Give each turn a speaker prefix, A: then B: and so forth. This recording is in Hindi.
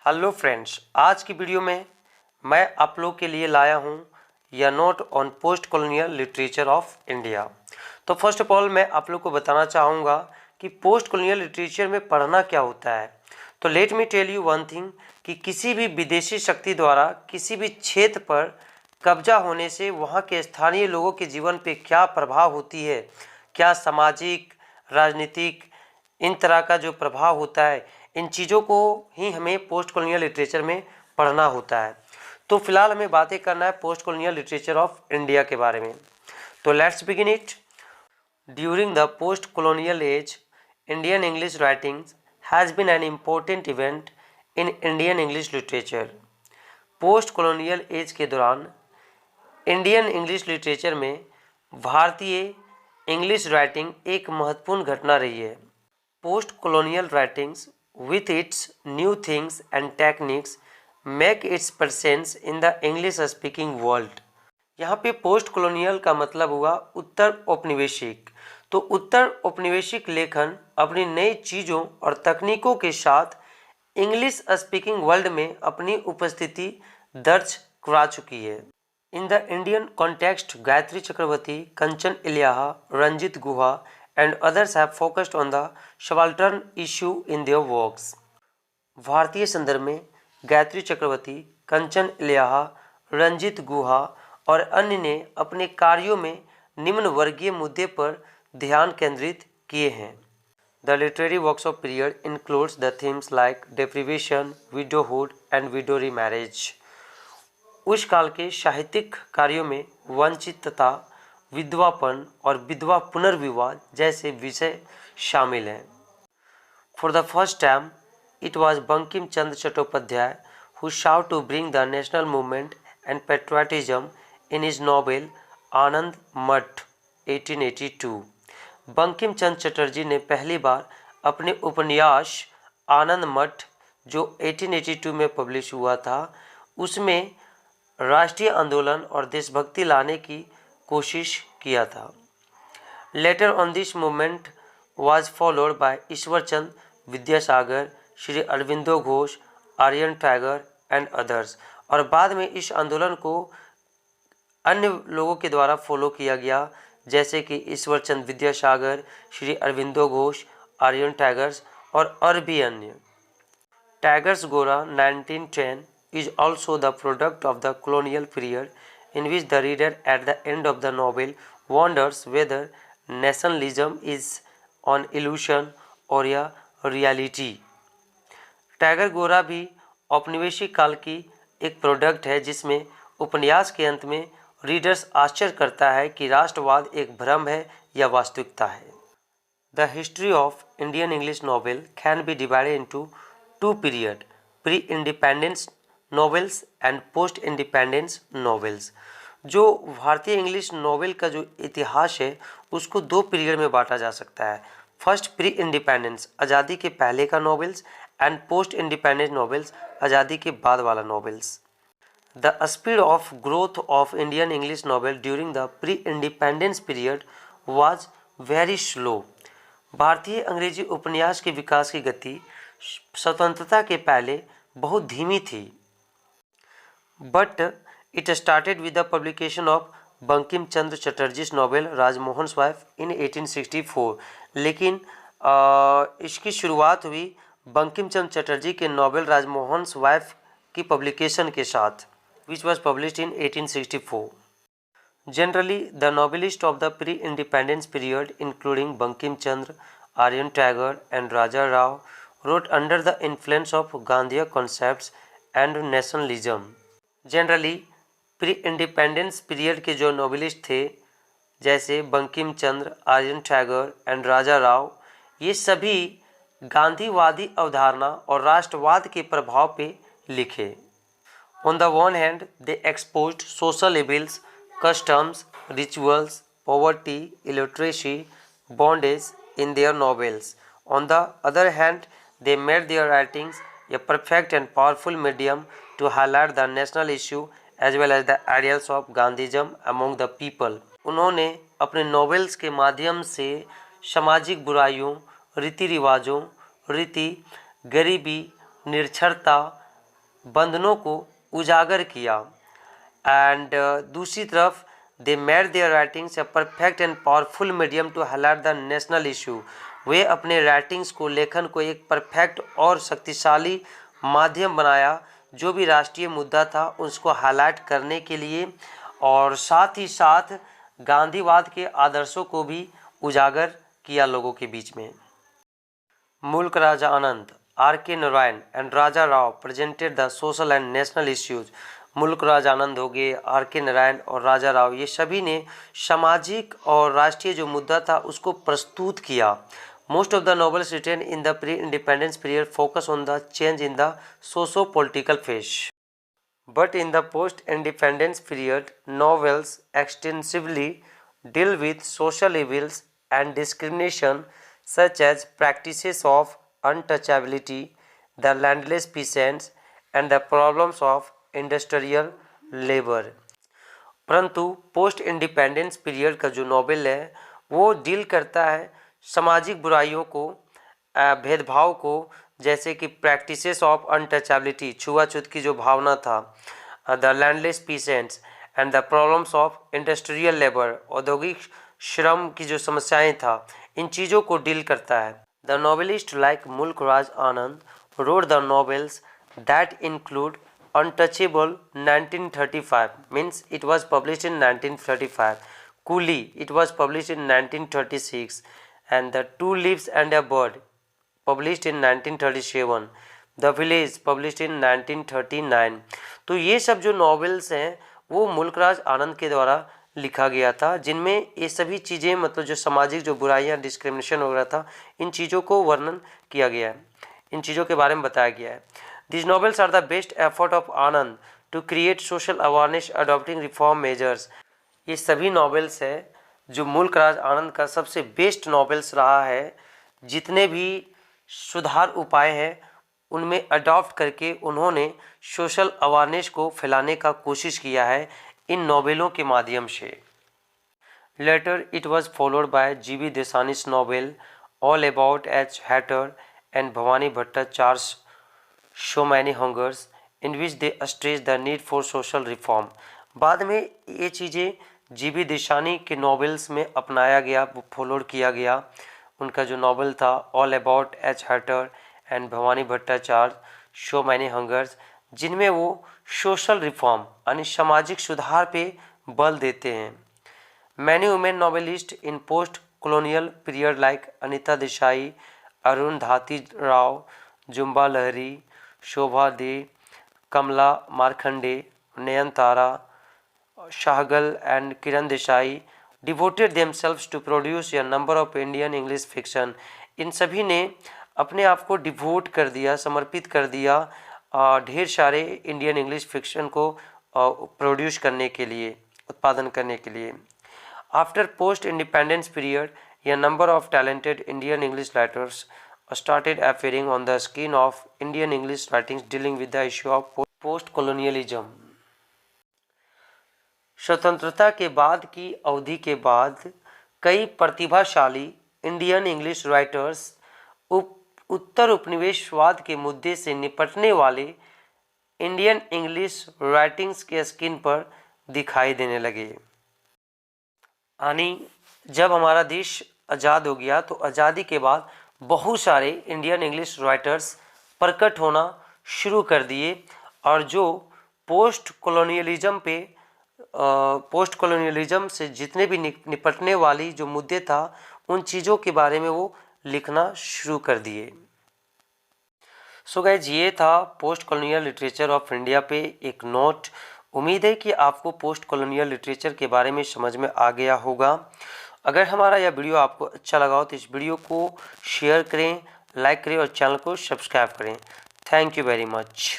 A: हेलो फ्रेंड्स, आज की वीडियो में मैं आप लोग के लिए लाया हूँ या note on post colonial literature of India. तो फर्स्ट ऑफ ऑल मैं आप लोग को बताना चाहूँगा कि पोस्ट कॉलोनियल लिटरेचर में पढ़ना क्या होता है। तो let me tell you one thing कि किसी भी विदेशी शक्ति द्वारा किसी भी क्षेत्र पर कब्जा होने से वहाँ के स्थानीय लोगों के जीवन पे क्या प्रभाव होती है, क्या सामाजिक, राजनीतिक, इन तरह का जो प्रभाव होता है, इन चीज़ों को ही हमें पोस्ट कॉलोनियल लिटरेचर में पढ़ना होता है। तो फिलहाल हमें बातें करना है post colonial literature of India के बारे में। तो let's begin it. During the post colonial age, Indian English writings has been an important event in Indian English literature. Post colonial age के दौरान इंडियन इंग्लिश लिटरेचर में भारतीय इंग्लिश राइटिंग एक महत्वपूर्ण घटना रही है। Post colonial writings with its new things and techniques make its presence in the English speaking world। यहाँ पे पोस्ट कॉलोनियल का मतलब हुआ उत्तर औपनिवेशिक। तो उत्तर औपनिवेशिक लेखन अपनी नई चीज़ों और तकनीकों के साथ इंग्लिश स्पीकिंग वर्ल्ड में अपनी उपस्थिति दर्ज करा चुकी है। In the Indian context, Gayatri Chakravarti, Kanchan Ilaiah, Ranjit Guha and others have focused on the subaltern issue in their works। भारतीय संदर्भ में गायत्री चक्रवर्ती, कंचन इलियाहा, रंजित गुहा और अन्य ने अपने कार्यों में निम्न वर्गीय मुद्दे पर ध्यान केंद्रित किए हैं। The literary works of period includes the themes like deprivation, widowhood and widow remarriage। उस काल के साहित्यिक कार्यों में वंचितता, विधवापन और विधवा पुनर्विवाह जैसे विषय शामिल हैं। For the first time it was Bankim Chandra Chattopadhyay who sought to bring the national movement and patriotism in his novel आनंद मठ 1882। बंकिम चंद्र चटर्जी ने पहली बार अपने उपन्यास आनंद मठ जो 1882 में पब्लिश हुआ था, उसमें राष्ट्रीय आंदोलन और देशभक्ति लाने की कोशिश किया था। Later on this movement was followed by Ishwarchand Vidyasagar, Shri Aurobindo Ghosh, आर्यन टैगर एंड अदर्स। और बाद में इस आंदोलन को अन्य लोगों के द्वारा फॉलो किया गया, जैसे कि ईश्वरचंद विद्यासागर, श्री अरविंदो घोष, आर्यन टैगर्स और भी अन्य। टैगर्स गोरा 1910 is also the product of the colonial period in which the reader at the end of the novel wonders whether nationalism is an illusion or a reality। Tiger गोरा भी औपनिवेशिक काल की एक प्रोडक्ट है जिसमें उपन्यास के अंत में रीडर्स आश्चर्य करता है कि राष्ट्रवाद एक भ्रम है या वास्तविकता है। The history of Indian English novel can be divided into two period, pre independence novels and post independence novels. जो भारतीय इंग्लिश नॉवेल का जो इतिहास है उसको दो पीरियड में बांटा जा सकता है। फर्स्ट प्री इंडिपेंडेंस, आज़ादी के पहले का novels, and post independence novels, आज़ादी के बाद वाला novels. The speed of growth of Indian English novel during the pre independence period was very slow. भारतीय अंग्रेजी उपन्यास के विकास की गति स्वतंत्रता के पहले बहुत धीमी थी। But it started with the publication of Bankim Chandra Chatterjee's novel Rajmohan Wife in 1864। लेकिन इसकी शुरुआत हुई बंकिम चंद्र चटर्जी के नॉवेल राजमोहन वाइफ की पब्लिकेशन के साथ, which was published in 1864। Generally, the novelists of the pre-independence period, including Bankim Chandra, Aryan Tagore, and Raja Rao, wrote under the influence of Gandhian concepts and nationalism। Generally pre independence period के जो नॉवेलिस्ट थे जैसे बंकिम चंद्र, आर्यन टैगर एंड राजा राव, ये सभी गांधीवादी अवधारणा और राष्ट्रवाद के प्रभाव पे लिखे। On the one hand they exposed social evils, customs, rituals, poverty, illiteracy, bondage in their novels. On the other hand they made their writings a perfect and powerful medium to highlight the national issue as well as the ideals of Gandhism among the people। उन्होंने अपने नॉवेल्स के माध्यम से सामाजिक बुराइयों, रीति रिवाजों, गरीबी, निरक्षरता, बंधनों को उजागर किया। एंड दूसरी तरफ they made their writings a perfect and powerful medium to highlight the national issue. वे अपने राइटिंग्स को, लेखन को एक परफेक्ट और शक्तिशाली माध्यम बनाया जो भी राष्ट्रीय मुद्दा था उसको हाईलाइट करने के लिए, और साथ ही साथ गांधीवाद के आदर्शों को भी उजागर किया लोगों के बीच में। मुल्क Raja Anand, R.K. Narayan and Raja Rao presented the social and national issues. मुल्क राज आनंद हो गए, R.K. नारायण और राजा राव, ये सभी ने सामाजिक और राष्ट्रीय जो मुद्दा था उसको प्रस्तुत किया। Most of the novels written in the pre independence period focus on the change in the socio political phase, but in the post independence period novels extensively deal with social evils and discrimination such as practices of untouchability, the landless peasants and the problems of industrial labor। परंतु पोस्ट इंडिपेंडेंस पीरियड का जो नॉवेल है वो डील करता है सामाजिक बुराइयों को, भेदभाव को, जैसे कि प्रैक्टिसेस ऑफ अनटचेबिलिटी, छुआछूत की जो भावना था, the landless peasants and the problems of industrial labour, औद्योगिक श्रम की जो समस्याएं था, इन चीज़ों को डील करता है। The novelist like Mulk Raj Anand wrote the novels that include Untouchable 1935, means it was published in 1935, Coolie, it was published in 1936, and The Two Leaves and a Bird, published in 1937, The Village, published in 1939। तो ये सब जो नॉवेल्स हैं वो मुल्कराज आनंद के द्वारा लिखा गया था, जिनमें ये सभी चीज़ें, मतलब जो सामाजिक जो बुराइयाँ, डिस्क्रिमिनेशन वगैरह था, इन चीज़ों को वर्णन किया गया है, इन चीज़ों के बारे में बताया गया है। These novels are the best effort of Anand to create social awareness adopting reform measures। ये सभी नॉवेल्स है जो मुल्क राज आनंद का सबसे बेस्ट नॉवेल्स रहा है, जितने भी सुधार उपाय हैं उनमें अडॉप्ट करके उन्होंने सोशल अवेयरनेस को फैलाने का कोशिश किया है इन नॉवेलों के माध्यम से। Later it was followed by G.B. Desani's novel All About H Hatter and Bhabani Bhattacharya's So Many Hungers, in which they stress the need for social reform। बाद में ये चीज़ें G.B. देसानी के नॉवेल्स में अपनाया गया, फॉलो किया गया। उनका जो नॉवेल था all About H Hatter and Bhavani Bhattacharya so many hungers, जिनमें वो सोशल रिफॉर्म यानी सामाजिक सुधार पे बल देते हैं। Many women novelist in post colonial period like Anita Desai, Arundhati Roy, Jhumpa Lahiri, Shobha De, Kamala Markandaya, Nayantara Sahgal and Kiran Desai devoted themselves to produce a number of Indian English fiction. इन सभी ने अपने आप को डिवोट कर दिया, समर्पित कर दिया ढेर सारे इंडियन इंग्लिश फिक्शन को प्रोड्यूस करने के लिए, उत्पादन करने के लिए। After post independence period A number of talented Indian English writers started appearing on the scene of Indian English writings dealing with the issue of post-colonialism। स्वतंत्रता के बाद की अवधि के बाद कई प्रतिभाशाली इंडियन इंग्लिश राइटर्स उत्तर उपनिवेशवाद के मुद्दे से निपटने वाले इंडियन इंग्लिश राइटिंग्स के स्क्रीन पर दिखाई देने लगे। यानी जब हमारा देश आज़ाद हो गया तो आज़ादी के बाद बहुत सारे इंडियन इंग्लिश राइटर्स प्रकट होना शुरू कर दिए, और जो पोस्ट कॉलोनियलिज्म से जितने भी निपटने वाली जो मुद्दे था उन चीज़ों के बारे में वो लिखना शुरू कर दिए। सो गाइस, ये था post colonial literature of India पे एक नोट। उम्मीद है कि आपको पोस्ट कॉलोनियल लिटरेचर के बारे में समझ में आ गया होगा। अगर हमारा यह वीडियो आपको अच्छा लगा हो तो इस वीडियो को शेयर करें, लाइक करें और चैनल को सब्सक्राइब करें। Thank you very much.